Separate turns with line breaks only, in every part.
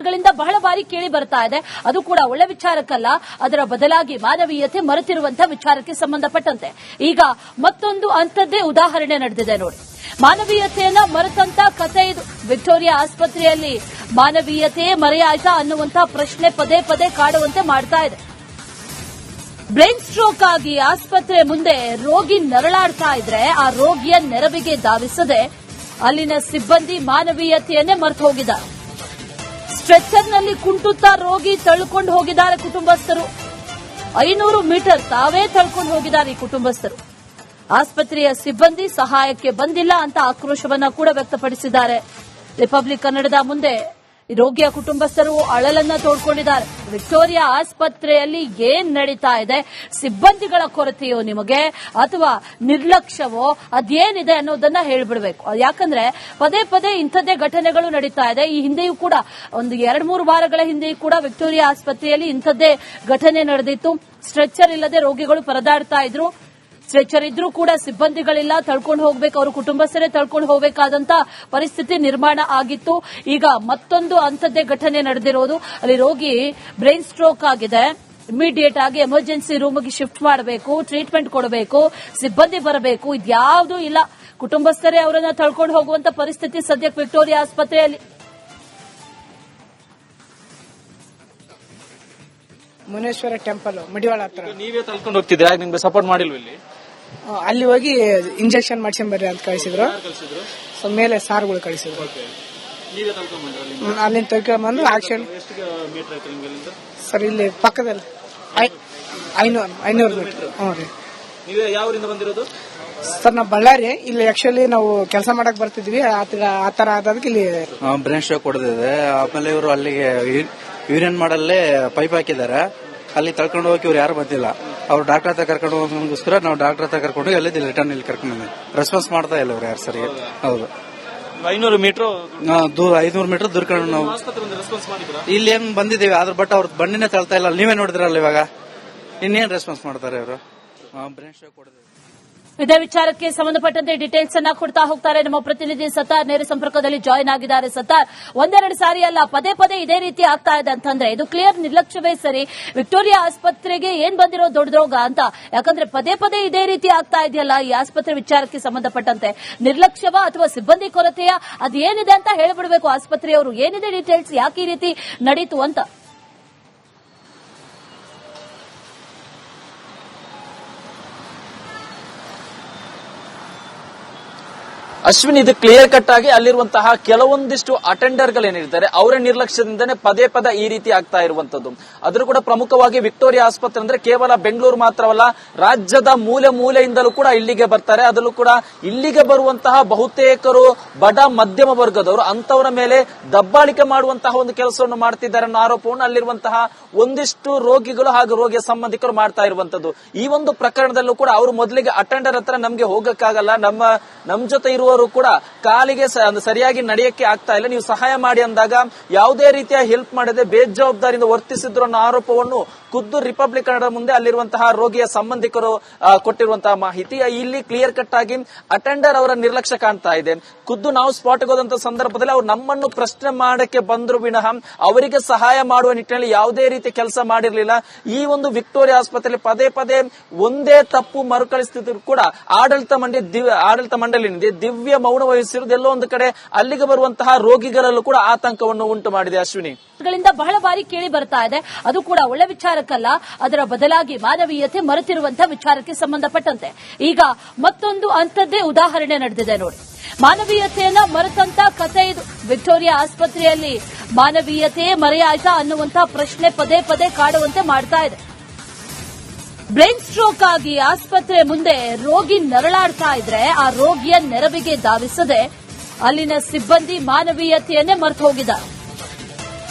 ಗಳಿಂದ ಬಹಳ ಬಾರಿ ಕೇಳಿ ಬರ್ತಾ ಇದೆ. ಅದು ಕೂಡ ಒಳ್ಳೆ ವಿಚಾರಕ್ಕಲ್ಲ, ಅದರ ಬದಲಾಗಿ ಮಾನವೀಯತೆ ಮರೆತಿರುವಂತಹ ವಿಚಾರಕ್ಕೆ ಸಂಬಂಧಪಟ್ಟಂತೆ ಈಗ ಮತ್ತೊಂದು ಅಂಥದ್ದೇ ಉದಾಹರಣೆ ನಡೆದಿದೆ ನೋಡಿ. ಮಾನವೀಯತೆಯನ್ನ ಮರೆತಂತ ಕಥೆ ಇದು. ವಿಕ್ಟೋರಿಯಾ ಆಸ್ಪತ್ರೆಯಲ್ಲಿ ಮಾನವೀಯತೆ ಮರೆಯಾಯ್ತಾ ಅನ್ನುವಂತಹ ಪ್ರಶ್ನೆ ಪದೇ ಪದೇ ಕಾಡುವಂತೆ ಮಾಡ್ತಾ ಇದೆ. ಬ್ರೈನ್ ಸ್ಟ್ರೋಕ್ ಆಗಿ ಆಸ್ಪತ್ರೆ ಮುಂದೆ ರೋಗಿ ನರಳಾಡ್ತಾ ಇದ್ರೆ ಆ ರೋಗಿಯ ನೆರವಿಗೆ ಧಾವಿಸದೆ ಅಲ್ಲಿನ ಸಿಬ್ಬಂದಿ ಮಾನವೀಯತೆಯನ್ನೇ ಮರೆತು ಹೋಗಿದ್ದಾರೆ. ಸ್ಟ್ರೆಚರ್ನಲ್ಲಿ ಕುಂಟುತ್ತಾ ರೋಗಿ ತಳ್ಕೊಂಡು ಹೋಗಿದ್ದಾರೆ ಕುಟುಂಬಸ್ಥರು. 500 ಮೀಟರ್ ತಾವೇ ತಳ್ಕೊಂಡು ಹೋಗಿದ್ದಾರೆ ಈ ಕುಟುಂಬಸ್ಥರು. ಆಸ್ಪತ್ರೆಯ ಸಿಬ್ಬಂದಿ ಸಹಾಯಕ್ಕೆ ಬಂದಿಲ್ಲ ಅಂತ ಆಕ್ರೋಶವನ್ನ ಕೂಡ ವ್ಯಕ್ತಪಡಿಸಿದ್ದಾರೆ. ರಿಪಬ್ಲಿಕ್ ಕನ್ನಡದ ಮುಂದೆ ರೋಗಿಯ ಕುಟುಂಬಸ್ಥರು ಅಳಲನ್ನ ತೋಡ್ಕೊಂಡಿದ್ದಾರೆ. ವಿಕ್ಟೋರಿಯಾ ಆಸ್ಪತ್ರೆಯಲ್ಲಿ ಏನ್ ನಡೀತಾ ಇದೆ, ಸಿಬ್ಬಂದಿಗಳ ಕೊರತೆಯೋ ನಿಮಗೆ ಅಥವಾ ನಿರ್ಲಕ್ಷ್ಯವೋ ಅದೇನಿದೆ ಅನ್ನೋದನ್ನ ಹೇಳ್ಬಿಡ್ಬೇಕು. ಯಾಕಂದ್ರೆ ಪದೇ ಪದೇ ಇಂಥದ್ದೇ ಘಟನೆಗಳು ನಡೀತಾ ಇದೆ. ಈ ಹಿಂದೆಯೂ ಕೂಡ ಒಂದು 2-3 ವಾರಗಳ ಹಿಂದೆಯೂ ಕೂಡ ವಿಕ್ಟೋರಿಯಾ ಆಸ್ಪತ್ರೆಯಲ್ಲಿ ಇಂಥದ್ದೇ ಘಟನೆ ನಡೆದಿತ್ತು. ಸ್ಟ್ರೆಚರ್ ಇಲ್ಲದೆ ರೋಗಿಗಳು ಪರದಾಡ್ತಾ ಇದ್ರು. ಸ್ಟ್ರೆಚರ್ ಇದ್ರೂ ಕೂಡ ಸಿಬ್ಬಂದಿಗಳಿಲ್ಲ, ತಳ್ಕೊಂಡು ಹೋಗ್ಬೇಕು, ಅವರು ಕುಟುಂಬಸ್ಥರೇ ತಳ್ಕೊಂಡು ಹೋಗಬೇಕಾದಂತ ಪರಿಸ್ಥಿತಿ ನಿರ್ಮಾಣ ಆಗಿತ್ತು. ಈಗ ಮತ್ತೊಂದು ಅಂಥದ್ದೇ ಘಟನೆ ನಡೆದಿರೋದು. ಅಲ್ಲಿ ರೋಗಿ ಬ್ರೈನ್ ಸ್ಟ್ರೋಕ್ ಆಗಿದೆ. ಇಮಿಡಿಯೇಟ್ ಆಗಿ ಎಮರ್ಜೆನ್ಸಿ ರೂಮ್ಗೆ ಶಿಫ್ಟ್ ಮಾಡಬೇಕು, ಟ್ರೀಟ್ಮೆಂಟ್ ಕೊಡಬೇಕು, ಸಿಬ್ಬಂದಿ ಬರಬೇಕು, ಇದ್ಯಾವುದೂ ಇಲ್ಲ. ಕುಟುಂಬಸ್ಥರೇ ಅವರನ್ನ ತಳ್ಕೊಂಡು ಹೋಗುವಂತ ಪರಿಸ್ಥಿತಿ ಸದ್ಯಕ್ಕೆ ವಿಕ್ಟೋರಿಯಾ ಆಸ್ಪತ್ರೆಯಲ್ಲಿ.
ಮುನೇಶ್ವರ ಟೆಂಪಲ್ ಮಡಿವಾಳ ಹತ್ರ.
ನೀವೇ ತಳ್ಕೊಂಡು ಹೋಗ್ತಿದ್ರೆ ನಿಮ್ಗೆ ಸಪೋರ್ಟ್ ಮಾಡಿಲ್ವ ಇಲ್ಲಿ?
ಅಲ್ಲಿ ಹೋಗಿ ಇಂಜೆಕ್ಷನ್ ಮಾಡ್ಸ್ಕೊಂಡ್ ಬರ್ರಿ ಅಂತ ಕಳಿಸಿದ್ರು. ಮೇಲೆ ಸಾರ್ಗಳು ಕಳಿಸಿದ್ರು. ಅಲ್ಲಿಂದ ತಗೊಂಡ್ಬಂದು ಆಕ್ಷನ್ ಸರ್ ಇಲ್ಲಿ ಪಕ್ಕದಲ್ಲಿ 500 ಮೀಟರ್. ಹ್ಞೂ ರೀ.
ಯಾವೂರಿಂದ ಬಂದಿರೋದು
ಸರ್? ನಾವು ಬಳ್ಳಾರಿ. ಇಲ್ಲಿ ಆಕ್ಚುಲಿ ನಾವು ಕೆಲಸ ಮಾಡಕ್ ಬರ್ತಿದ್ವಿ. ಆತರ ಆದದಕ್ಕೆ ಇಲ್ಲಿ
ಬ್ರೈನ್ ಸ್ಟ್ರೋಕ್ ಹೊಡೆದಿದೆ. ಆಮೇಲೆ ಇವರು ಅಲ್ಲಿಗೆ ಯೂರಿಯನ್ ಮಾಡಲ್ಲೇ ಪೈಪ್ ಹಾಕಿದ್ದಾರೆ. ಅಲ್ಲಿ ತಳ್ಕೊಂಡು ಹೋಗಿ ಇವ್ರು ಯಾರು ಬಂದಿಲ್ಲ. ಅವ್ರು ಡಾಕ್ಟರ್ ಹತ್ರ ಕರ್ಕೊಂಡು ಹೋಗೋಸ್ಕರ ನಾವು ಡಾಕ್ಟರ್ ಹತ್ರ ಕರ್ಕೊಂಡು ಎಲ್ಲಿದ್ದಿಲ್ಲ, ರಿಟರ್ನ್ ಇಲ್ಲಿ ಕರ್ಕೊಂಡು ಬಂದ್ವಿ. ರೆಸ್ಪಾನ್ಸ್ ಮಾಡ್ತಾ ಇಲ್ಲ ಅವ್ರು ಯಾರು ಸರಿ. ಹೌದು,
500 ಮೀಟರ್
500 ಮೀಟರ್ ದೂರ್ಕೊಂಡು ನಾವು ಇಲ್ಲಿ ಏನ್ ಬಂದಿದ್ದೀವಿ. ಆದ್ರ ಬಟ್ ಅವ್ರ ಬಂಡಿನೇ ತಳ್ತಾ ಇಲ್ಲ. ನೀವೇ ನೋಡಿದ್ರಲ್ಲ ಇವಾಗ, ಇನ್ನೇನ್ ರೆಸ್ಪಾನ್ಸ್ ಮಾಡ್ತಾರೆ ಅವರು. ಬ್ರೈನ್ ಸ್ಟ್ರೋಕ್ ಹೊಡೆದಿದೆ.
ಇದೇ ವಿಚಾರಕ್ಕೆ ಸಂಬಂಧಪಟ್ಟಂತೆ ಡೀಟೇಲ್ಸ್ ಅನ್ನ ಕೊಡ್ತಾ ಹೋಗ್ತಾರೆ ನಮ್ಮ ಪ್ರತಿನಿಧಿ ಸತ್ತಾರ್. ನೇರ ಸಂಪರ್ಕದಲ್ಲಿ ಜಾಯಿನ್ ಆಗಿದ್ದಾರೆ. ಸತ್ತಾರ್, ಒಂದೆರಡು ಸಾರಿ ಅಲ್ಲ, ಪದೇ ಪದೇ ಇದೇ ರೀತಿ ಆಗ್ತಾ ಇದೆ ಅಂತಂದ್ರೆ ಇದು ಕ್ಲಿಯರ್ ನಿರ್ಲಕ್ಷ್ಯವೇ ಸರಿ? ವಿಕ್ಟೋರಿಯಾ ಆಸ್ಪತ್ರೆಗೆ ಏನ್ ಬಂದಿರೋ ದೊಡ್ಡ ರೋಗ ಅಂತ? ಯಾಕಂದ್ರೆ ಪದೇ ಪದೇ ಇದೇ ರೀತಿ ಆಗ್ತಾ ಇದೆಯಲ್ಲ ಈ ಆಸ್ಪತ್ರೆ ವಿಚಾರಕ್ಕೆ ಸಂಬಂಧಪಟ್ಟಂತೆ, ನಿರ್ಲಕ್ಷ್ಯವ ಅಥವಾ ಸಿಬ್ಬಂದಿ ಕೊರತೆಯ ಅದೇನಿದೆ ಅಂತ ಹೇಳ್ಬಿಡ್ಬೇಕು ಆಸ್ಪತ್ರೆಯವರು. ಏನಿದೆ ಡೀಟೇಲ್ಸ್, ಯಾಕೆ ಈ ರೀತಿ ನಡೀತು ಅಂತ?
ಅಶ್ವಿನ್, ಇದು ಕ್ಲಿಯರ್ ಕಟ್ ಆಗಿ ಅಲ್ಲಿರುವಂತಹ ಕೆಲವೊಂದಿಷ್ಟು ಅಟೆಂಡರ್ ಗಳೇನಿರ್ತಾರೆ ಅವರ ನಿರ್ಲಕ್ಷ್ಯದಿಂದನೇ ಪದೇ ಪದೇ ಈ ರೀತಿ ಆಗ್ತಾ ಇರುವಂತದ್ದು. ಅದನ್ನು ಕೂಡ ಪ್ರಮುಖವಾಗಿ ವಿಕ್ಟೋರಿಯಾ ಆಸ್ಪತ್ರೆ ಅಂದ್ರೆ ಕೇವಲ ಬೆಂಗಳೂರು ಮಾತ್ರವಲ್ಲ, ರಾಜ್ಯದ ಮೂಲೆ ಮೂಲೆಯಿಂದಲೂ ಕೂಡ ಇಲ್ಲಿಗೆ ಬರ್ತಾರೆ. ಅದರಲ್ಲೂ ಕೂಡ ಇಲ್ಲಿಗೆ ಬರುವಂತಹ ಬಹುತೇಕರು ಬಡ ಮಧ್ಯಮ ವರ್ಗದವರು. ಅಂತವರ ಮೇಲೆ ದಬ್ಬಾಳಿಕೆ ಮಾಡುವಂತಹ ಒಂದು ಕೆಲಸವನ್ನು ಮಾಡ್ತಿದ್ದಾರೆ ಅನ್ನೋ ಆರೋಪವನ್ನು ಅಲ್ಲಿರುವಂತಹ ಒಂದಿಷ್ಟು ರೋಗಿಗಳು ಹಾಗೂ ರೋಗಿಯ ಸಂಬಂಧಿಕರು ಮಾಡ್ತಾ ಇರುವಂತದ್ದು. ಈ ಒಂದು ಪ್ರಕರಣದಲ್ಲೂ ಕೂಡ ಅವರು ಮೊದಲಿಗೆ ಅಟೆಂಡರ್ ಹತ್ರ ನಮ್ಗೆ ಹೋಗಕ್ಕಾಗಲ್ಲ, ನಮ್ ಜೊತೆ ಇರುವವರು ಕೂಡ ಕಾಲಿಗೆ ಸರಿಯಾಗಿ ನಡೆಯಕ್ಕೆ ಆಗ್ತಾ ಇಲ್ಲ, ನೀವು ಸಹಾಯ ಮಾಡಿ ಅಂದಾಗ ಯಾವುದೇ ರೀತಿಯ ಹೆಲ್ಪ್ ಮಾಡದೆ ಬೇಜವಾಬ್ದಾರಿಯಿಂದ ವರ್ತಿಸಿದ್ರು ಅನ್ನೋ ಆರೋಪವನ್ನು ಖುದ್ದು ರಿಪಬ್ಲಿಕ್ ಕನ್ನಡ ಮುಂದೆ ಅಲ್ಲಿರುವಂತಹ ರೋಗಿಯ ಸಂಬಂಧಿಕರು ಕೊಟ್ಟಿರುವಂತಹ ಮಾಹಿತಿ. ಇಲ್ಲಿ ಕ್ಲಿಯರ್ ಕಟ್ ಆಗಿ ಅಟೆಂಡರ್ ಅವರ ನಿರ್ಲಕ್ಷ್ಯ ಕಾಣ್ತಾ ಇದೆ. ಖುದ್ದು ನಾವು ಸ್ಪಾಟ್ಗೆ ಹೋದಂತ ಸಂದರ್ಭದಲ್ಲಿ ಅವ್ರು ನಮ್ಮನ್ನು ಪ್ರಶ್ನೆ ಮಾಡಕ್ಕೆ ಬಂದ್ರು ವಿನಃ ಅವರಿಗೆ ಸಹಾಯ ಮಾಡುವ ನಿಟ್ಟಿನಲ್ಲಿ ಯಾವುದೇ ರೀತಿ ಕೆಲಸ ಮಾಡಿರಲಿಲ್ಲ. ಈ ಒಂದು ವಿಕ್ಟೋರಿಯಾ ಆಸ್ಪತ್ರೆಯಲ್ಲಿ ಪದೇ ಪದೇ ಒಂದೇ ತಪ್ಪು ಮರುಕಳಿಸುತ್ತಿದ್ರು ಕೂಡ ಆಡಳಿತ ಮಂಡಳಿನಿಂದ ದಿವ್ಯ ಮೌನ ವಹಿಸಿರುವುದು ಎಲ್ಲೋ ಒಂದು ಕಡೆ ಅಲ್ಲಿಗೆ ಬರುವಂತಹ ರೋಗಿಗಳಲ್ಲೂ ಕೂಡ ಆತಂಕವನ್ನು ಉಂಟು ಮಾಡಿದೆ. ಅಶ್ವಿನಿ,
ಗಳಿಂದ ಬಹಳ ಬಾರಿ ಕೇಳಿ ಬರ್ತಾ ಇದೆ. ಅದು ಕೂಡ ಒಳ್ಳೆ ವಿಚಾರಕ್ಕಲ್ಲ, ಅದರ ಬದಲಾಗಿ ಮಾನವೀಯತೆ ಮರೆತಿರುವಂತಹ ವಿಚಾರಕ್ಕೆ ಸಂಬಂಧಪಟ್ಟಂತೆ ಈಗ ಮತ್ತೊಂದು ಅಂಥದ್ದೇ ಉದಾಹರಣೆ ನಡೆದಿದೆ ನೋಡಿ. ಮಾನವೀಯತೆಯನ್ನ ಮರೆತಂತ ಕಥೆ ಇದು. ವಿಕ್ಟೋರಿಯಾ ಆಸ್ಪತ್ರೆಯಲ್ಲಿ ಮಾನವೀಯತೆ ಮರೆಯಾಯ್ತಾ ಅನ್ನುವಂತಹ ಪ್ರಶ್ನೆ ಪದೇ ಪದೇ ಕಾಡುವಂತೆ ಮಾಡ್ತಾ ಇದೆ. ಬ್ರೈನ್ ಸ್ಟ್ರೋಕ್ ಆಗಿ ಆಸ್ಪತ್ರೆ ಮುಂದೆ ರೋಗಿ ನರಳಾಡ್ತಾ ಇದ್ರೆ ಆ ರೋಗಿಯ ನೆರವಿಗೆ ಧಾವಿಸದೆ ಅಲ್ಲಿನ ಸಿಬ್ಬಂದಿ ಮಾನವೀಯತೆಯನ್ನೇ ಮರೆತು ಹೋಗಿದ್ದಾರೆ.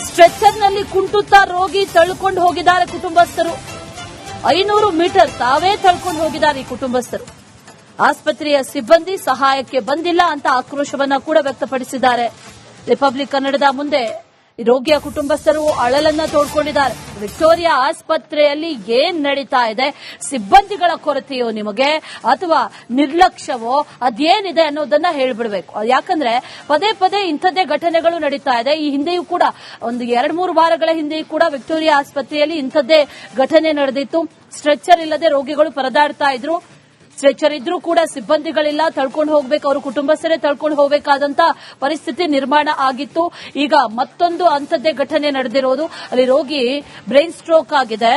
ಸ್ಟ್ರೆಚರ್ನಲ್ಲಿ ಕುಂಟುತ್ತಾ ರೋಗಿ ತಳ್ಕೊಂಡು ಹೋಗಿದ್ದಾರೆ ಕುಟುಂಬಸ್ಥರು. 500 ಮೀಟರ್ ತಾವೇ ತಳ್ಕೊಂಡು ಹೋಗಿದ್ದಾರೆ ಈ ಕುಟುಂಬಸ್ಥರು. ಆಸ್ಪತ್ರೆಯ ಸಿಬ್ಬಂದಿ ಸಹಾಯಕ್ಕೆ ಬಂದಿಲ್ಲ ಅಂತ ಆಕ್ರೋಶವನ್ನ ಕೂಡ ವ್ಯಕ್ತಪಡಿಸಿದ್ದಾರೆ. ರಿಪಬ್ಲಿಕ್ ಕನ್ನಡದ ಮುಂದೆ ರೋಗಿಯ ಕುಟುಂಬಸ್ಥರು ಅಳಲನ್ನ ತೋಡ್ಕೊಂಡಿದ್ದಾರೆ. ವಿಕ್ಟೋರಿಯಾ ಆಸ್ಪತ್ರೆಯಲ್ಲಿ ಏನ್ ನಡೀತಾ ಇದೆ, ಸಿಬ್ಬಂದಿಗಳ ಕೊರತೆಯೋ ನಿಮಗೆ ಅಥವಾ ನಿರ್ಲಕ್ಷ್ಯವೋ ಅದೇನಿದೆ ಅನ್ನೋದನ್ನ ಹೇಳ್ಬಿಡ್ಬೇಕು. ಯಾಕಂದ್ರೆ ಪದೇ ಪದೇ ಇಂಥದ್ದೇ ಘಟನೆಗಳು ನಡೀತಾ ಇದೆ. ಈ ಹಿಂದೆಯೂ ಕೂಡ ಒಂದು 2-3 ವಾರಗಳ ಹಿಂದೆಯೂ ಕೂಡ ವಿಕ್ಟೋರಿಯಾ ಆಸ್ಪತ್ರೆಯಲ್ಲಿ ಇಂಥದ್ದೇ ಘಟನೆ ನಡೆದಿತ್ತು. ಸ್ಟ್ರೆಚರ್ ಇಲ್ಲದೆ ರೋಗಿಗಳು ಪರದಾಡ್ತಾ ಇದ್ರು. ಸ್ಟ್ರೆಚರ್ ಇದ್ರೂ ಕೂಡ ಸಿಬ್ಬಂದಿಗಳಿಲ್ಲ, ತಳ್ಕೊಂಡು ಹೋಗ್ಬೇಕು, ಅವರು ಕುಟುಂಬಸ್ಥರೇ ತಳ್ಕೊಂಡು ಹೋಗಬೇಕಾದಂತ ಪರಿಸ್ಥಿತಿ ನಿರ್ಮಾಣ ಆಗಿತ್ತು. ಈಗ ಮತ್ತೊಂದು ಅಂಥದ್ದೇ ಘಟನೆ ನಡೆದಿರೋದು. ಅಲ್ಲಿ ರೋಗಿ ಬ್ರೈನ್ ಸ್ಟ್ರೋಕ್ ಆಗಿದೆ.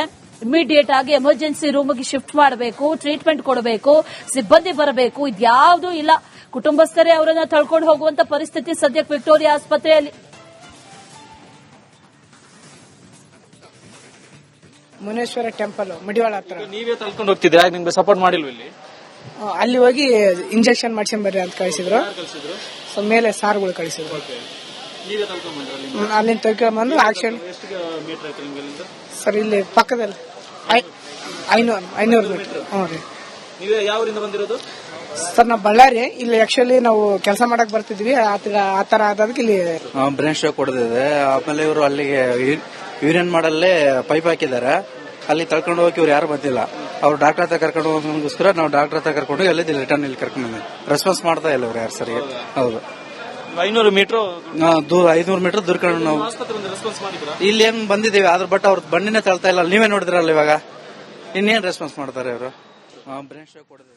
ಇಮಿಡಿಯೇಟ್ ಆಗಿ ಎಮರ್ಜೆನ್ಸಿ ರೂಮ್ಗೆ ಶಿಫ್ಟ್ ಮಾಡಬೇಕು, ಟ್ರೀಟ್ಮೆಂಟ್ ಕೊಡಬೇಕು, ಸಿಬ್ಬಂದಿ ಬರಬೇಕು, ಇದ್ಯಾವುದೂ ಇಲ್ಲ. ಕುಟುಂಬಸ್ಥರೇ ಅವರನ್ನ ತಳ್ಕೊಂಡು ಹೋಗುವಂತ ಪರಿಸ್ಥಿತಿ ಸದ್ಯಕ್ಕೆ ವಿಕ್ಟೋರಿಯಾ ಆಸ್ಪತ್ರೆಯಲ್ಲಿ.
ಮುನೇಶ್ವರ ಟೆಂಪಲ್ ಮಡಿವಾಳ ಹತ್ರ.
ನೀವೇ ತಳ್ಕೊಂಡು ಹೋಗ್ತಿದ್ರೆ ನಿಮ್ಗೆ ಸಪೋರ್ಟ್ ಮಾಡಿಲ್ವ ಇಲ್ಲಿ?
ಅಲ್ಲಿ ಹೋಗಿ ಇಂಜೆಕ್ಷನ್ ಮಾಡ್ಸ್ಕೊಂಡ್ ಬರ್ರಿ ಅಂತ ಕಳಿಸಿದ್ರು. ಸೊ ಮೇಲೆ ಸಾರ್ಗಳು ಕಳಿಸಿದ್ರು. ಅಲ್ಲಿಂದ ತೆಗೆದುಕೊಂಡ್ಬಂದು ಆಕ್ಷನ್ ಸರ್ ಇಲ್ಲಿ ಪಕ್ಕದಲ್ಲಿ 500 ಮೀಟರ್. ಹ್ಞೂ ರೀ.
ಯಾವೂರಿಂದ ಬಂದಿರೋದು
ಸರ್? ನಾವು ಬಳ್ಳಾರಿ. ಇಲ್ಲಿ ಆಕ್ಚುಲಿ ನಾವು ಕೆಲಸ ಮಾಡಕ್ ಬರ್ತಿದ್ವಿ. ಆತರ ಆದದಕ್ಕೆ ಇಲ್ಲಿ
ಬ್ರೈನ್ ಸ್ಟ್ರೋಕ್ ಹೊಡೆದಿದೆ. ಆಮೇಲೆ ಇವರು ಅಲ್ಲಿಗೆ ಯೂರಿಯನ್ ಮಾಡಲ್ಲೇ ಪೈಪ್ ಹಾಕಿದ್ದಾರೆ. ಅಲ್ಲಿ ತಳ್ಕೊಂಡು ಹೋಗಿ ಇವ್ರು ಯಾರು ಬಂದಿಲ್ಲ. ಅವ್ರು ಡಾಕ್ಟರ್ ಹತ್ರ ಕರ್ಕೊಂಡು ಹೋಗೋಸ್ಕರ ನಾವು ಡಾಕ್ಟರ್ ಹತ್ರ ಕರ್ಕೊಂಡು ಎಲ್ಲಿದ್ದಿಲ್ಲ, ರಿಟರ್ನ್ ಇಲ್ಲಿ ಕರ್ಕೊಂಡು ಬಂದ್ವಿ. ರೆಸ್ಪಾನ್ಸ್ ಮಾಡ್ತಾ ಇಲ್ಲ ಅವ್ರು ಯಾರು ಸರಿ. ಹೌದು,
500 ಮೀಟರ್
500 ಮೀಟರ್ ದೂರ್ಕೊಂಡು ನಾವು ಇಲ್ಲಿ ಏನ್ ಬಂದಿದ್ದೀವಿ. ಆದ್ರ ಬಟ್ ಅವ್ರ ಬಂಡಿನೇ ತಳ್ತಾ ಇಲ್ಲ. ನೀವೇ ನೋಡಿದ್ರಲ್ಲ ಇವಾಗ, ಇನ್ನೇನ್ ರೆಸ್ಪಾನ್ಸ್ ಮಾಡ್ತಾರೆ ಅವರು. ಬ್ರೈನ್ ಸ್ಟ್ರೋಕ್ ಹೊಡೆದಿದೆ.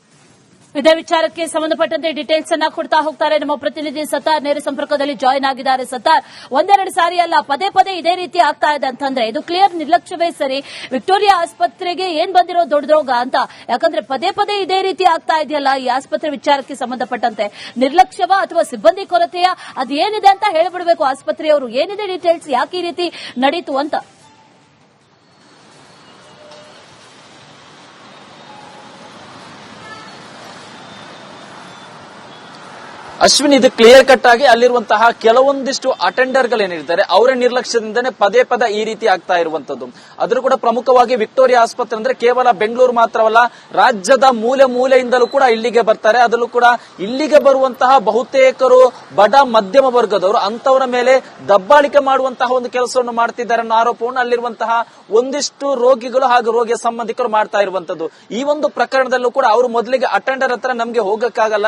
ಇದೇ ವಿಚಾರಕ್ಕೆ ಸಂಬಂಧಪಟ್ಟಂತೆ ಡೀಟೇಲ್ಸ್ ಅನ್ನ ಕೊಡ್ತಾ ಹೋಗ್ತಾರೆ ನಮ್ಮ ಪ್ರತಿನಿಧಿ ಸತ್ತಾರ್. ನೇರ ಸಂಪರ್ಕದಲ್ಲಿ ಜಾಯಿನ್ ಆಗಿದ್ದಾರೆ. ಸತ್ತಾರ್, 1-2 ಸಾರಿ ಅಲ್ಲ, ಪದೇ ಪದೇ ಇದೇ ರೀತಿ ಆಗ್ತಾ ಇದೆ ಅಂತಂದ್ರೆ ಇದು ಕ್ಲಿಯರ್ ನಿರ್ಲಕ್ಷ್ಯವೇ ಸರಿ? ವಿಕ್ಟೋರಿಯಾ ಆಸ್ಪತ್ರೆಗೆ ಏನ್ ಬಂದಿರೋ ದೊಡ್ಡ ರೋಗ ಅಂತ? ಯಾಕಂದ್ರೆ ಪದೇ ಪದೇ ಇದೇ ರೀತಿ ಆಗ್ತಾ ಇದೆಯಲ್ಲ ಈ ಆಸ್ಪತ್ರೆ ವಿಚಾರಕ್ಕೆ ಸಂಬಂಧಪಟ್ಟಂತೆ, ನಿರ್ಲಕ್ಷ್ಯವ ಅಥವಾ ಸಿಬ್ಬಂದಿ ಕೊರತೆಯ ಅದೇನಿದೆ ಅಂತ ಹೇಳ್ಬಿಡ್ಬೇಕು ಆಸ್ಪತ್ರೆಯವರು. ಏನಿದೆ ಡೀಟೇಲ್ಸ್, ಯಾಕೆ ಈ ರೀತಿ ನಡೀತು ಅಂತ?
ಅಶ್ವಿನ್, ಇದು ಕ್ಲಿಯರ್ ಕಟ್ ಆಗಿ ಅಲ್ಲಿರುವಂತಹ ಕೆಲವೊಂದಿಷ್ಟು ಅಟೆಂಡರ್ಗಳೇನಿರ್ತಾರೆ ಅವರ ನಿರ್ಲಕ್ಷ್ಯದಿಂದನೇ ಪದೇ ಪದೇ ಈ ರೀತಿ ಆಗ್ತಾ ಇರುವಂತದ್ದು. ಅದನ್ನು ಕೂಡ ಪ್ರಮುಖವಾಗಿ ವಿಕ್ಟೋರಿಯಾ ಆಸ್ಪತ್ರೆ ಅಂದ್ರೆ ಕೇವಲ ಬೆಂಗಳೂರು ಮಾತ್ರವಲ್ಲ, ರಾಜ್ಯದ ಮೂಲೆ ಮೂಲೆಯಿಂದಲೂ ಕೂಡ ಇಲ್ಲಿಗೆ ಬರ್ತಾರೆ. ಅದರಲ್ಲೂ ಕೂಡ ಇಲ್ಲಿಗೆ ಬರುವಂತಹ ಬಹುತೇಕರು ಬಡ ಮಧ್ಯಮ ವರ್ಗದವರು, ಅಂತವರ ಮೇಲೆ ದಬ್ಬಾಳಿಕೆ ಮಾಡುವಂತಹ ಒಂದು ಕೆಲಸವನ್ನು ಮಾಡ್ತಿದ್ದಾರೆ ಅನ್ನೋ ಆರೋಪವನ್ನು ಅಲ್ಲಿರುವಂತಹ ಒಂದಿಷ್ಟು ರೋಗಿಗಳು ಹಾಗೂ ರೋಗಿಯ ಸಂಬಂಧಿಕರು ಮಾಡ್ತಾ ಇರುವಂತದ್ದು. ಈ ಒಂದು ಪ್ರಕರಣದಲ್ಲೂ ಕೂಡ ಅವರು ಮೊದಲಿಗೆ ಅಟೆಂಡರ್ ಹತ್ರ ನಮ್ಗೆ ಹೋಗಕ್ಕಾಗಲ್ಲ,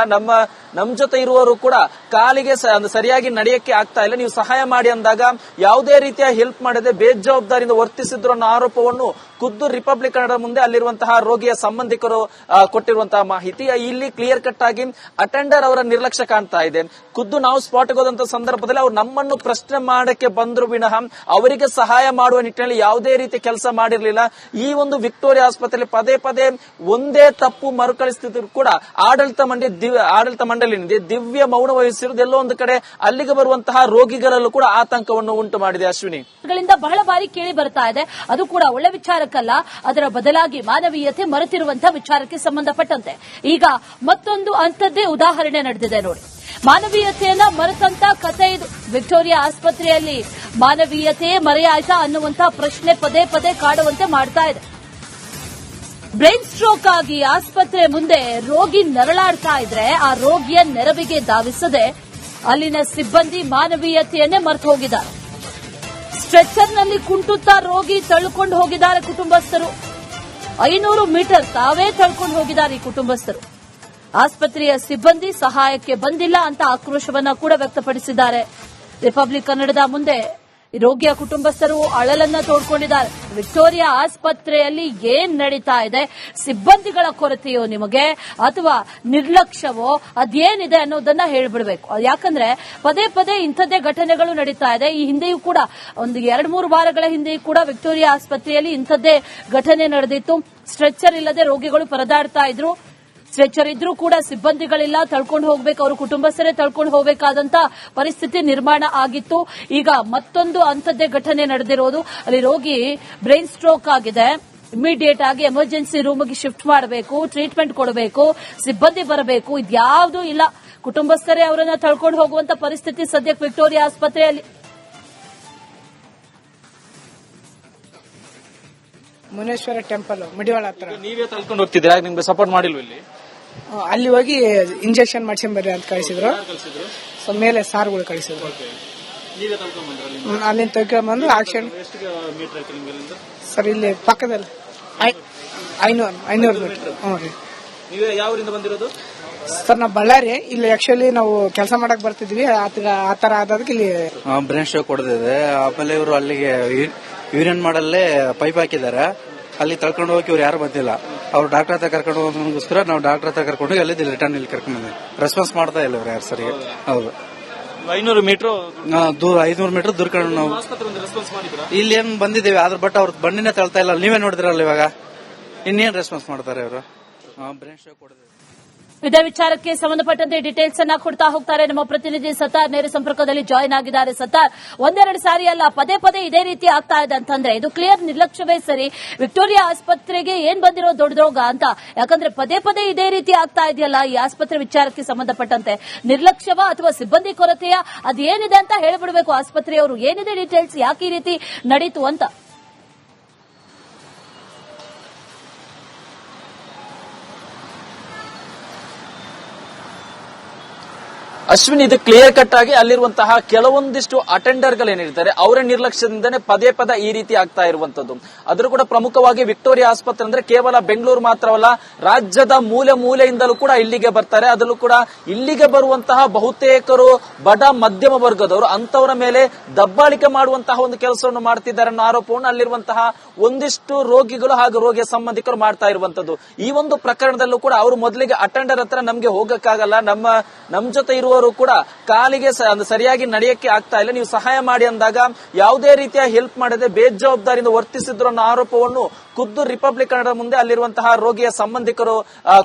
ನಮ್ ಜೊತೆ ಇರುವವರು ಕೂಡ ಕಾಲಿಗೆ ಸರಿಯಾಗಿ ನಡೆಯಕ್ಕೆ ಆಗ್ತಾ ಇಲ್ಲ, ನೀವು ಸಹಾಯ ಮಾಡಿ ಅಂದಾಗ ಯಾವುದೇ ರೀತಿಯ ಹೆಲ್ಪ್ ಮಾಡದೆ ಬೇಜವಾಬ್ದಾರಿಯಿಂದ ವರ್ತಿಸಿದ್ರು ಅನ್ನೋ ಆರೋಪವನ್ನು ಖುದ್ದು ರಿಪಬ್ಲಿಕ್ ಕನ್ನಡ ಮುಂದೆ ಅಲ್ಲಿರುವಂತಹ ರೋಗಿಯ ಸಂಬಂಧಿಕರು ಕೊಟ್ಟಿರುವಂತಹ ಮಾಹಿತಿ. ಇಲ್ಲಿ ಕ್ಲಿಯರ್ ಕಟ್ ಆಗಿ ಅಟೆಂಡರ್ ಅವರ ನಿರ್ಲಕ್ಷ್ಯ ಕಾಣ್ತಾ ಇದೆ. ಖುದ್ದು ನಾವು ಸ್ಪಾಟ್ಗೆ ಹೋದಂತ ಸಂದರ್ಭದಲ್ಲಿ ಅವ್ರು ನಮ್ಮನ್ನು ಪ್ರಶ್ನೆ ಮಾಡಕ್ಕೆ ಬಂದ್ರು ವಿನಃ ಅವರಿಗೆ ಸಹಾಯ ಮಾಡುವ ನಿಟ್ಟಿನಲ್ಲಿ ಯಾವುದೇ ರೀತಿ ಕೆಲಸ ಮಾಡಿರಲಿಲ್ಲ. ಈ ಒಂದು ವಿಕ್ಟೋರಿಯಾ ಆಸ್ಪತ್ರೆಯಲ್ಲಿ ಪದೇ ಪದೇ ಒಂದೇ ತಪ್ಪು ಮರುಕಳಿಸುತ್ತಿದ್ರು ಕೂಡ ಆಡಳಿತ ಮಂಡಳಿ ದಿವ್ಯ ಮೌನ ವಹಿಸಿರುವುದು ಎಲ್ಲೋ ಒಂದು ಕಡೆ ಅಲ್ಲಿಗೆ ಬರುವಂತಹ ರೋಗಿಗಳಲ್ಲೂ ಕೂಡ ಆತಂಕವನ್ನು ಉಂಟು ಮಾಡಿದೆ. ಅಶ್ವಿನಿ,
ಬಹಳ ಬಾರಿ ಕೇಳಿ ಬರ್ತಾ ಇದೆ, ಅದು ಕೂಡ ಒಳ್ಳೆ ವಿಚಾರಕ್ಕಲ್ಲ, ಅದರ ಬದಲಾಗಿ ಮಾನವೀಯತೆ ಮರೆತಿರುವಂತಹ ವಿಚಾರಕ್ಕೆ ಸಂಬಂಧಪಟ್ಟಂತೆ ಈಗ ಮತ್ತೊಂದು ಅಂಥದ್ದೇ ಉದಾಹರಣೆ ನಡೆದಿದೆ ನೋಡಿ. ಮಾನವೀಯತೆಯನ್ನ ಮರೆತಂತ ಕಥೆ ಇದು. ವಿಕ್ಟೋರಿಯಾ ಆಸ್ಪತ್ರೆಯಲ್ಲಿ ಮಾನವೀಯತೆ ಮರೆಯಾಯ್ತಾ ಅನ್ನುವಂತಹ ಪ್ರಶ್ನೆ ಪದೇ ಪದೇ ಕಾಡುವಂತೆ ಮಾಡ್ತಾ ಇದೆ. ಬ್ರೈನ್ ಸ್ಟ್ರೋಕ್ ಆಗಿ ಆಸ್ಪತ್ರೆ ಮುಂದೆ ರೋಗಿ ನರಳಾಡ್ತಾ ಇದ್ರೆ ಆ ರೋಗಿಯ ನೆರವಿಗೆ ಧಾವಿಸದೆ ಅಲ್ಲಿನ ಸಿಬ್ಬಂದಿ ಮಾನವೀಯತೆಯನ್ನೇ ಮರೆತು ಹೋಗಿದ್ದಾರೆ. ಸ್ಟ್ರೆಚರ್ನಲ್ಲಿ ಕುಂಟುತ್ತಾ ರೋಗಿ ತಳ್ಕೊಂಡು ಹೋಗಿದ್ದಾರೆ ಕುಟುಂಬಸ್ಥರು. 500 ಮೀಟರ್ ತಾವೇ ತಳ್ಕೊಂಡು ಹೋಗಿದ್ದಾರೆ ಈ ಕುಟುಂಬಸ್ಥರು. ಆಸ್ಪತ್ರೆಯ ಸಿಬ್ಬಂದಿ ಸಹಾಯಕ್ಕೆ ಬಂದಿಲ್ಲ ಅಂತ ಆಕ್ರೋಶವನ್ನ ಕೂಡ ವ್ಯಕ್ತಪಡಿಸಿದ್ದಾರೆ. ರಿಪಬ್ಲಿಕ್ ಕನ್ನಡದ ಮುಂದೆ ರೋಗಿಯ ಕುಟುಂಬಸ್ಥರು ಅಳಲನ್ನ ತೋಡ್ಕೊಂಡಿದ್ದಾರೆ. ವಿಕ್ಟೋರಿಯಾ ಆಸ್ಪತ್ರೆಯಲ್ಲಿ ಏನ್ ನಡೀತಾ ಇದೆ, ಸಿಬ್ಬಂದಿಗಳ ಕೊರತೆಯೋ ನಿಮಗೆ ಅಥವಾ ನಿರ್ಲಕ್ಷ್ಯವೋ ಅದೇನಿದೆ ಅನ್ನೋದನ್ನ ಹೇಳ್ಬಿಡ್ಬೇಕು. ಯಾಕಂದ್ರೆ ಪದೇ ಪದೇ ಇಂಥದ್ದೇ ಘಟನೆಗಳು ನಡೀತಾ ಇದೆ. ಈ ಹಿಂದೆಯೂ ಕೂಡ ಒಂದು 2-3 ವಾರಗಳ ಹಿಂದೆಯೂ ಕೂಡ ವಿಕ್ಟೋರಿಯಾ ಆಸ್ಪತ್ರೆಯಲ್ಲಿ ಇಂಥದ್ದೇ ಘಟನೆ ನಡೆದಿತ್ತು. ಸ್ಟ್ರೆಚರ್ ಇಲ್ಲದೆ ರೋಗಿಗಳು ಪರದಾಡ್ತಾ ಇದ್ರು. ಸ್ಟ್ರೆಚರ್ ಇದ್ರೂ ಕೂಡ ಸಿಬ್ಬಂದಿಗಳಿಲ್ಲ, ತಳ್ಕೊಂಡು ಹೋಗ್ಬೇಕು, ಅವರು ಕುಟುಂಬಸ್ಥರೇ ತಳ್ಕೊಂಡು ಹೋಗಬೇಕಾದಂತ ಪರಿಸ್ಥಿತಿ ನಿರ್ಮಾಣ ಆಗಿತ್ತು. ಈಗ ಮತ್ತೊಂದು ಅಂಥದ್ದೇ ಘಟನೆ ನಡೆದಿರೋದು. ಅಲ್ಲಿ ರೋಗಿ ಬ್ರೈನ್ ಸ್ಟ್ರೋಕ್ ಆಗಿದೆ. ಇಮಿಡಿಯೇಟ್ ಆಗಿ ಎಮರ್ಜೆನ್ಸಿ ರೂಮ್ಗೆ ಶಿಫ್ಟ್ ಮಾಡಬೇಕು, ಟ್ರೀಟ್ಮೆಂಟ್ ಕೊಡಬೇಕು, ಸಿಬ್ಬಂದಿ ಬರಬೇಕು, ಇದ್ಯಾವುದೂ ಇಲ್ಲ. ಕುಟುಂಬಸ್ಥರೇ ಅವರನ್ನ ತಳ್ಕೊಂಡು ಹೋಗುವಂತ ಪರಿಸ್ಥಿತಿ ಸದ್ಯಕ್ಕೆ ವಿಕ್ಟೋರಿಯಾ ಆಸ್ಪತ್ರೆಯಲ್ಲಿ.
ಮುನೇಶ್ವರ ಟೆಂಪಲ್ ಮಡಿವಾಳ ಹತ್ರ.
ನೀವೇ ತಳ್ಕೊಂಡು ಹೋಗ್ತಿದ್ರೆ ನಿಮ್ಗೆ ಸಪೋರ್ಟ್ ಮಾಡಿಲ್ವ ಇಲ್ಲಿ?
ಅಲ್ಲಿ ಹೋಗಿ ಇಂಜೆಕ್ಷನ್ ಮಾಡ್ಸ್ಕೊಂಡ್ ಬರ್ರಿ ಅಂತ ಕಳಿಸಿದ್ರು. ಸೊ ಮೇಲೆ ಸಾರ್ಗಳು ಕಳಿಸಿದ್ರು.
ನೀವೇ ತಗೊಂಡ್ ಬಂದ್ರಲ್ಲಿ
ಅಲ್ಲಿಂದ ತೆಗೆದುಕೊಂಡು ಆಕ್ಷನ್
ಎಷ್ಟು ಮೀಟರ್ ಆಯ್ತು ನಿಮ್ಗೆ ಅಲ್ಲಿಂದ?
ಸರ್ ಇಲ್ಲಿ ಪಕ್ಕದಲ್ಲಿ 500 ಮೀಟರ್. ಹ್ಞೂ ರೀ.
ನೀವೇ ಯಾವ ಊರಿಂದ ಬಂದಿರೋದು?
ಸರ್ ನಾವು ಬಳ್ಳಾರಿ. ಇಲ್ಲಿ ಆಕ್ಚುಲಿ ನಾವು ಕೆಲಸ ಮಾಡಕ್ ಬರ್ತಿದ್ವಿ. ಆತರ ಆದದಕ್ಕೆ ಇಲ್ಲಿ
ಬ್ರೈನ್ ಸ್ಟ್ರೋಕ್ ಹೊಡೆದಿದೆ. ಆಮೇಲೆ ಇವರು ಅಲ್ಲಿಗೆ ಯೂರಿಯನ್ ಮಾಡಲ್ಲೇ ಪೈಪ್ ಹಾಕಿದ್ದಾರೆ. ಅಲ್ಲಿ ತಳ್ಕೊಂಡು ಹೋಗಿ ಇವ್ರು ಯಾರು ಬಂದಿಲ್ಲ. ಅವ್ರು ಡಾಕ್ಟರ್ ಹತ್ರ ಕರ್ಕೊಂಡು ಹೋಗೋದಕ್ಕೋಸ್ಕರ ನಾವು ಡಾಕ್ಟರ್ ಹತ್ರ ಕರ್ಕೊಂಡು ಅಲ್ಲಿ ರಿಟರ್ನ್ ಇಲ್ಲಿ ಕರ್ಕೊಂಡು ಬಂದ್ವಿ. ರೆಸ್ಪಾನ್ಸ್ ಮಾಡ್ತಾ ಇಲ್ಲ ಇವ್ರು ಯಾರು ಸರಿ. ಹೌದು
500 ಮೀಟರ್
ದೂರ 500 ಮೀಟರ್ ದೂರ್ಕೊಂಡು ನಾವು
ರೆಸ್ಪಾನ್ಸ್ ಮಾಡಿದ್ರ?
ಇಲ್ಲಿ ಏನ್ ಬಂದಿದ್ದೇವೆ ಆದ್ರ ಬಟ್ ಅವ್ರ ಬಂಡಿನೇ ತಳ್ತಾ ಇಲ್ಲ. ನೀವೇ ನೋಡಿದ್ರಲ್ಲ ಇವಾಗ ಇನ್ನೇನ್ ರೆಸ್ಪಾನ್ಸ್ ಮಾಡ್ತಾರೆ ಇವರು. ಬ್ರೈನ್ ಸ್ಟ್ರೋಕ್ ಹೊಡೆದಿದೆ.
ಇದೇ ವಿಚಾರಕ್ಕೆ ಸಂಬಂಧಪಟ್ಟಂತೆ ಡೀಟೇಲ್ಸ್ ಅನ್ನ ಕೊಡ್ತಾ ಹೋಗ್ತಾರೆ ನಮ್ಮ ಪ್ರತಿನಿಧಿ ಸತ್ತಾರ್. ನೇರ ಸಂಪರ್ಕದಲ್ಲಿ ಜಾಯಿನ್ ಆಗಿದ್ದಾರೆ. ಸತ್ತಾರ್, ಒಂದೆರಡು ಸಾರಿ ಅಲ್ಲ, ಪದೇ ಪದೇ ಇದೇ ರೀತಿ ಆಗ್ತಾ ಇದೆ ಅಂತಂದ್ರೆ ಇದು ಕ್ಲಿಯರ್ ನಿರ್ಲಕ್ಷ್ಯವೇ ಸರಿ. ವಿಕ್ಟೋರಿಯಾ ಆಸ್ಪತ್ರೆಗೆ ಏನ್ ಬಂದಿರೋ ದೊಡ್ಡ ರೋಗ ಅಂತ? ಯಾಕಂದ್ರೆ ಪದೇ ಪದೇ ಇದೇ ರೀತಿ ಆಗ್ತಾ ಇದೆಯಲ್ಲ ಈ ಆಸ್ಪತ್ರೆ ವಿಚಾರಕ್ಕೆ ಸಂಬಂಧಪಟ್ಟಂತೆ, ನಿರ್ಲಕ್ಷ್ಯವ ಅಥವಾ ಸಿಬ್ಬಂದಿ ಕೊರತೆಯ ಅದೇನಿದೆ ಅಂತ ಹೇಳಿಬಿಡಬೇಕು ಆಸ್ಪತ್ರೆಯವರು. ಏನಿದೆ ಡೀಟೇಲ್ಸ್, ಯಾಕೆ ಈ ರೀತಿ ನಡೀತು ಅಂತ?
ಅಶ್ವಿನ್, ಇದು ಕ್ಲಿಯರ್ ಕಟ್ ಆಗಿ ಅಲ್ಲಿರುವಂತಹ ಕೆಲವೊಂದಿಷ್ಟು ಅಟೆಂಡರ್ ಗಳೇನಿರ್ತಾರೆ ಅವರ ನಿರ್ಲಕ್ಷ್ಯದಿಂದನೇ ಪದೇ ಪದ ಈ ರೀತಿ ಆಗ್ತಾ ಇರುವಂತದ್ದು. ಅದ್ರ ಕೂಡ ಪ್ರಮುಖವಾಗಿ ವಿಕ್ಟೋರಿಯಾ ಆಸ್ಪತ್ರೆ ಅಂದ್ರೆ ಕೇವಲ ಬೆಂಗಳೂರು ಮಾತ್ರವಲ್ಲ, ರಾಜ್ಯದ ಮೂಲೆ ಮೂಲೆಯಿಂದಲೂ ಕೂಡ ಇಲ್ಲಿಗೆ ಬರ್ತಾರೆ. ಅದರಲ್ಲೂ ಕೂಡ ಇಲ್ಲಿಗೆ ಬರುವಂತಹ ಬಹುತೇಕರು ಬಡ ಮಧ್ಯಮ ವರ್ಗದವರು, ಅಂತವರ ಮೇಲೆ ದಬ್ಬಾಳಿಕೆ ಮಾಡುವಂತಹ ಒಂದು ಕೆಲಸವನ್ನು ಮಾಡ್ತಿದ್ದಾರೆ ಅನ್ನೋ ಆರೋಪವನ್ನು ಅಲ್ಲಿರುವಂತಹ ಒಂದಿಷ್ಟು ರೋಗಿಗಳು ಹಾಗೂ ರೋಗಿಯ ಸಂಬಂಧಿಕರು ಮಾಡ್ತಾ ಇರುವಂತದ್ದು. ಈ ಒಂದು ಪ್ರಕರಣದಲ್ಲೂ ಕೂಡ ಅವರು ಮೊದಲಿಗೆ ಅಟೆಂಡರ್ ಹತ್ರ ನಮ್ಗೆ ಹೋಗಕ್ಕಾಗಲ್ಲ, ನಮ್ ಜೊತೆ ಇರುವ ಕೂಡ ಕಾಲಿಗೆ ಸರಿಯಾಗಿ ನಡೆಯಕ್ಕೆ ಆಗ್ತಾ ಇಲ್ಲ, ನೀವು ಸಹಾಯ ಮಾಡಿ ಅಂದಾಗ ಯಾವುದೇ ರೀತಿಯ ಹೆಲ್ಪ್ ಮಾಡದೆ ಬೇಜವಾಬ್ದಾರಿಯಿಂದ ವರ್ತಿಸಿದ್ರು ಅನ್ನೋ ಆರೋಪವನ್ನು ಖುದ್ದು ರಿಪಬ್ಲಿಕ್ ಕನ್ನಡ ಮುಂದೆ ಅಲ್ಲಿರುವಂತಹ ರೋಗಿಯ ಸಂಬಂಧಿಕರು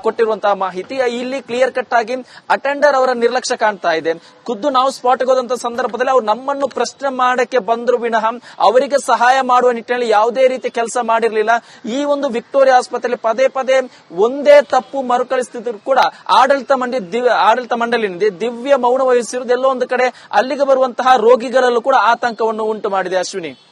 ಕೊಟ್ಟಿರುವಂತಹ ಮಾಹಿತಿ. ಇಲ್ಲಿ ಕ್ಲಿಯರ್ ಕಟ್ ಆಗಿ ಅಟೆಂಡರ್ ಅವರ ನಿರ್ಲಕ್ಷ್ಯ ಕಾಣ್ತಾ ಇದೆ. ಖುದ್ದು ನಾವು ಸ್ಪಾಟ್ಗೆ ಹೋದಂತ ಸಂದರ್ಭದಲ್ಲಿ ಅವ್ರು ನಮ್ಮನ್ನು ಪ್ರಶ್ನೆ ಮಾಡಕ್ಕೆ ಬಂದ್ರು ವಿನಃ ಅವರಿಗೆ ಸಹಾಯ ಮಾಡುವ ನಿಟ್ಟಿನಲ್ಲಿ ಯಾವುದೇ ರೀತಿ ಕೆಲಸ ಮಾಡಿರ್ಲಿಲ್ಲ. ಈ ಒಂದು ವಿಕ್ಟೋರಿಯಾ ಆಸ್ಪತ್ರೆಯಲ್ಲಿ ಪದೇ ಪದೇ ಒಂದೇ ತಪ್ಪು ಮರುಕಳಿಸ್ತಿದ್ರು ಕೂಡ ಆಡಳಿತ ಮಂಡಳಿ ದಿವ್ಯ ಮೌನ ವಹಿಸಿರುವುದು ಎಲ್ಲೋ ಒಂದು ಕಡೆ ಅಲ್ಲಿಗೆ ಬರುವಂತಹ ರೋಗಿಗಳಲ್ಲೂ ಕೂಡ ಆತಂಕವನ್ನು ಉಂಟು ಮಾಡಿದೆ. ಅಶ್ವಿನಿ.